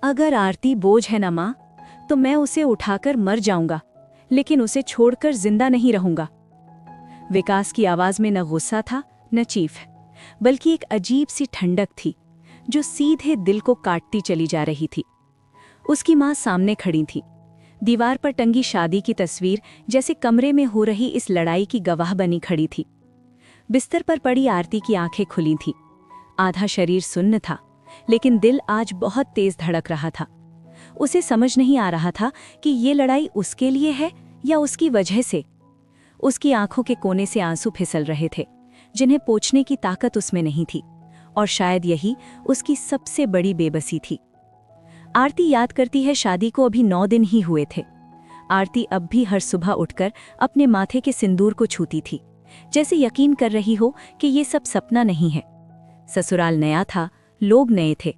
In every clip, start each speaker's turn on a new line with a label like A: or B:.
A: अगर आरती बोझ है ना माँ, तो मैं उसे उठाकर मर जाऊंगा, लेकिन उसे छोड़कर जिंदा नहीं रहूंगा। विकास की आवाज में न गुस्सा था न चीफ, बल्कि एक अजीब सी ठंडक थी जो सीधे दिल को काटती चली जा रही थी। उसकी माँ सामने खड़ी थी, दीवार पर टंगी शादी की तस्वीर जैसे कमरे में हो रही इस लड़ाई की गवाह बनी खड़ी थी। बिस्तर पर पड़ी आरती की आंखें खुली थीं। आधा शरीर सुन्न था, लेकिन दिल आज बहुत तेज धड़क रहा था। उसे समझ नहीं आ रहा था कि ये लड़ाई उसके लिए है या उसकी वजह से। उसकी आंखों के कोने से आंसू फिसल रहे थे, जिन्हें पोंछने की ताकत उसमें नहीं थी, और शायद यही उसकी सबसे बड़ी बेबसी थी। आरती याद करती है, शादी को अभी 9 दिन ही हुए थे। आरती अब भी हर सुबह उठकर अपने माथे के सिंदूर को छूती थी, जैसे यकीन कर रही हो कि ये सब सपना नहीं है। ससुराल नया था, लोग नए थे,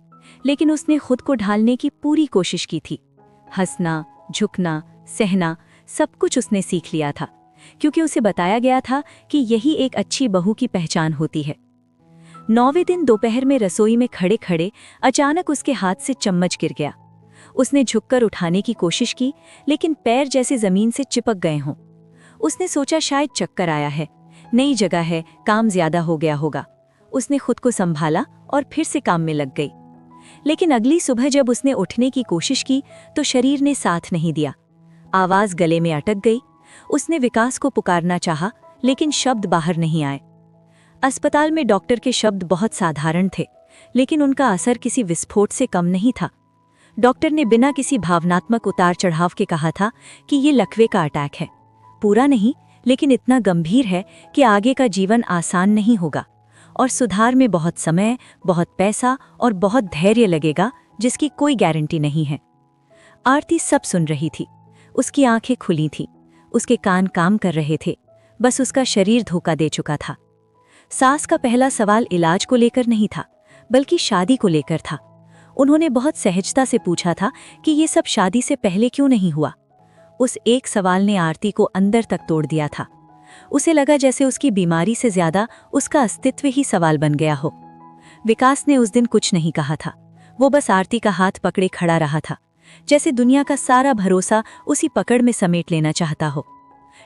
A: लेकिन उसने खुद को ढालने की पूरी कोशिश की थी। हंसना, झुकना, सहना, सब कुछ उसने सीख लिया था, क्योंकि उसे बताया गया था कि यही एक अच्छी बहू की पहचान होती है। 9वें दिन दोपहर में रसोई में खड़े खड़े अचानक उसके हाथ से चम्मच गिर गया। उसने झुककर उठाने की कोशिश की, लेकिन पैर जैसे जमीन से चिपक गए हों। उसने सोचा शायद चक्कर आया है, नई जगह है, काम ज्यादा हो गया होगा। उसने खुद को संभाला और फिर से काम में लग गई। लेकिन अगली सुबह जब उसने उठने की कोशिश की तो शरीर ने साथ नहीं दिया। आवाज गले में अटक गई। उसने विकास को पुकारना चाहा, लेकिन शब्द बाहर नहीं आए। अस्पताल में डॉक्टर के शब्द बहुत साधारण थे, लेकिन उनका असर किसी विस्फोट से कम नहीं था। डॉक्टर ने बिना किसी भावनात्मक उतार चढ़ाव के कहा था कि ये लकवे का अटैक है, पूरा नहीं, लेकिन इतना गंभीर है कि आगे का जीवन आसान नहीं होगा, और सुधार में बहुत समय, बहुत पैसा और बहुत धैर्य लगेगा, जिसकी कोई गारंटी नहीं है। आरती सब सुन रही थी। उसकी आंखें खुली थीं, उसके कान काम कर रहे थे, बस उसका शरीर धोखा दे चुका था। सास का पहला सवाल इलाज को लेकर नहीं था, बल्कि शादी को लेकर था। उन्होंने बहुत सहजता से पूछा था कि ये सब शादी से पहले क्यों नहीं हुआ। उस एक सवाल ने आरती को अंदर तक तोड़ दिया था। उसे लगा जैसे उसकी बीमारी से ज्यादा उसका अस्तित्व ही सवाल बन गया हो। विकास ने उस दिन कुछ नहीं कहा था। वो बस आरती का हाथ पकड़े खड़ा रहा था, जैसे दुनिया का सारा भरोसा उसी पकड़ में समेट लेना चाहता हो।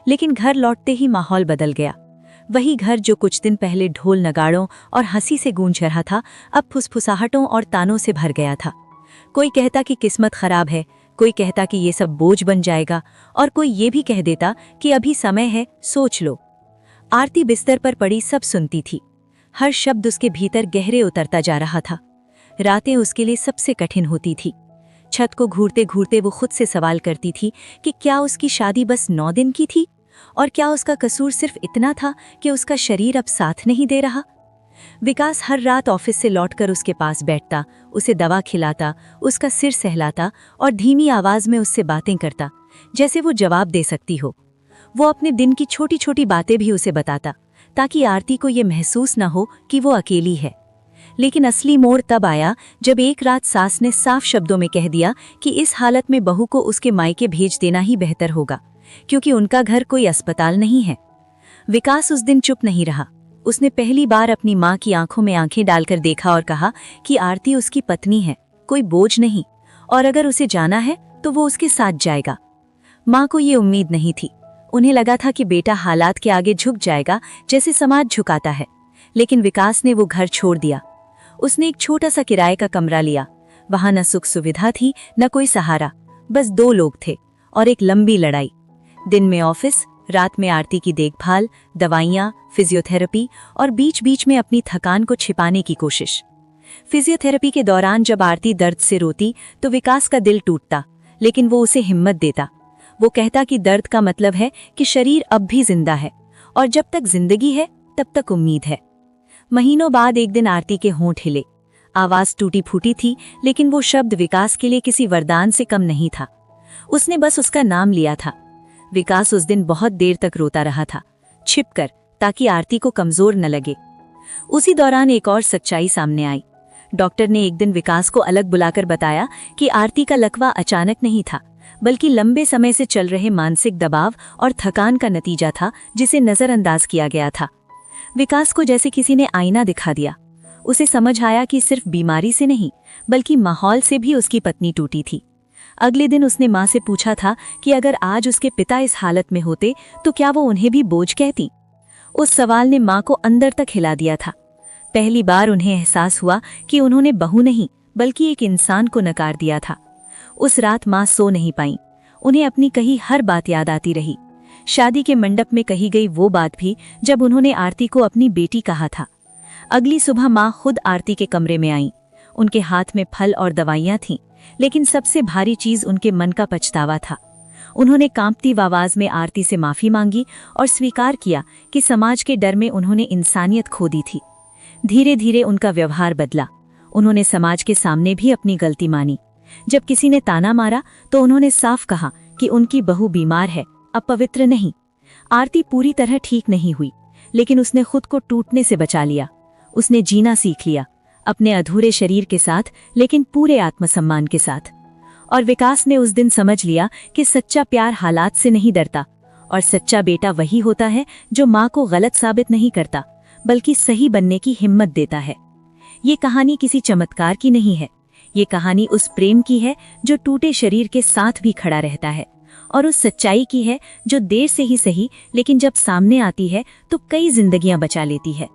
A: लेकिन घर लौटते ही माहौल बदल गया। वही घर जो कुछ दिन पहले ढोल नगाड़ों और हंसी से गूंज रहा था, अब फुसफुसाहटों और तानों से भर गया था। कोई कहता कि किस्मत खराब है, कोई कहता कि ये सब बोझ बन जाएगा, और कोई ये भी कह देता कि अभी समय है, सोच लो। आरती बिस्तर पर पड़ी सब सुनती थी। हर शब्द उसके भीतर गहरे उतरता जा रहा था। रातें उसके लिए सबसे कठिन होती थी। छत को घूरते घूरते वो खुद से सवाल करती थी कि क्या उसकी शादी बस 9 दिन की थी, और क्या उसका कसूर सिर्फ इतना था कि उसका शरीर अब साथ नहीं दे रहा। विकास हर रात ऑफिस से लौटकर उसके पास बैठता, उसे दवा खिलाता, उसका सिर सहलाता और धीमी आवाज में उससे बातें करता, जैसे वो जवाब दे सकती हो। वो अपने दिन की छोटी छोटी बातें भी उसे बताता, ताकि आरती को ये महसूस न हो कि वो अकेली है। लेकिन असली मोड़ तब आया जब एक रात सास ने साफ शब्दों में कह दिया कि इस हालत में बहू को उसके मायके भेज देना ही बेहतर होगा, क्योंकि उनका घर कोई अस्पताल नहीं है। विकास उस दिन चुप नहीं रहा। उसने पहली बार अपनी माँ की आंखों में आंखें डालकर देखा और कहा कि आरती उसकी पत्नी है, कोई बोझ नहीं, और अगर उसे जाना है तो वो उसके साथ जाएगा। माँ को ये उम्मीद नहीं थी। उन्हें लगा था कि बेटा हालात के आगे झुक जाएगा, जैसे समाज झुकाता है। लेकिन विकास ने वो घर छोड़ दिया। उसने एक छोटा सा किराए का कमरा लिया। वहां न सुख सुविधा थी, न कोई सहारा, बस 2 लोग थे और एक लंबी लड़ाई। दिन में ऑफिस, रात में आरती की देखभाल, दवाइयाँ, फिजियोथेरेपी और बीच बीच में अपनी थकान को छिपाने की कोशिश। फिजियोथेरेपी के दौरान जब आरती दर्द से रोती तो विकास का दिल टूटता, लेकिन वो उसे हिम्मत देता। वो कहता कि दर्द का मतलब है कि शरीर अब भी जिंदा है, और जब तक जिंदगी है तब तक उम्मीद है। महीनों बाद एक दिन आरती के होंठ हिले। आवाज टूटी फूटी थी, लेकिन वो शब्द विकास के लिए किसी वरदान से कम नहीं था। उसने बस उसका नाम लिया था। विकास उस दिन बहुत देर तक रोता रहा था, छिपकर, ताकि आरती को कमजोर न लगे। उसी दौरान एक और सच्चाई सामने आई। डॉक्टर ने एक दिन विकास को अलग बुलाकर बताया कि आरती का लकवा अचानक नहीं था, बल्कि लंबे समय से चल रहे मानसिक दबाव और थकान का नतीजा था, जिसे नजरअंदाज किया गया था। विकास को जैसे किसी ने आईना दिखा दिया। उसे समझ आया कि सिर्फ बीमारी से नहीं बल्कि माहौल से भी उसकी पत्नी टूटी थी। अगले दिन उसने माँ से पूछा था कि अगर आज उसके पिता इस हालत में होते तो क्या वो उन्हें भी बोझ कहती। उस सवाल ने माँ को अंदर तक हिला दिया था। पहली बार उन्हें एहसास हुआ कि उन्होंने बहू नहीं बल्कि एक इंसान को नकार दिया था। उस रात माँ सो नहीं पाईं। उन्हें अपनी कही हर बात याद आती रही। शादी के मंडप में कही गई वो बात भी जब उन्होंने आरती को अपनी बेटी कहा था। अगली सुबह माँ खुद आरती के कमरे में आईं। उनके हाथ में फल और दवाइयाँ थीं, लेकिन सबसे भारी चीज उनके मन का पछतावा था। उन्होंने कांपती आवाज में आरती से माफी मांगी और स्वीकार किया कि समाज के डर में उन्होंने इंसानियत खो दी थी। धीरे धीरे उनका व्यवहार बदला। उन्होंने समाज के सामने भी अपनी गलती मानी। जब किसी ने ताना मारा तो उन्होंने साफ कहा कि उनकी बहू बीमार है, अपवित्र नहीं। आरती पूरी तरह ठीक नहीं हुई, लेकिन उसने खुद को टूटने से बचा लिया। उसने जीना सीख लिया, अपने अधूरे शरीर के साथ लेकिन पूरे आत्मसम्मान के साथ। और विकास ने उस दिन समझ लिया कि सच्चा प्यार हालात से नहीं डरता, और सच्चा बेटा वही होता है जो माँ को गलत साबित नहीं करता बल्कि सही बनने की हिम्मत देता है। ये कहानी किसी चमत्कार की नहीं है। ये कहानी उस प्रेम की है जो टूटे शरीर के साथ भी खड़ा रहता है, और उस सच्चाई की है जो देर से ही सही लेकिन जब सामने आती है तो कई जिंदगियां बचा लेती है।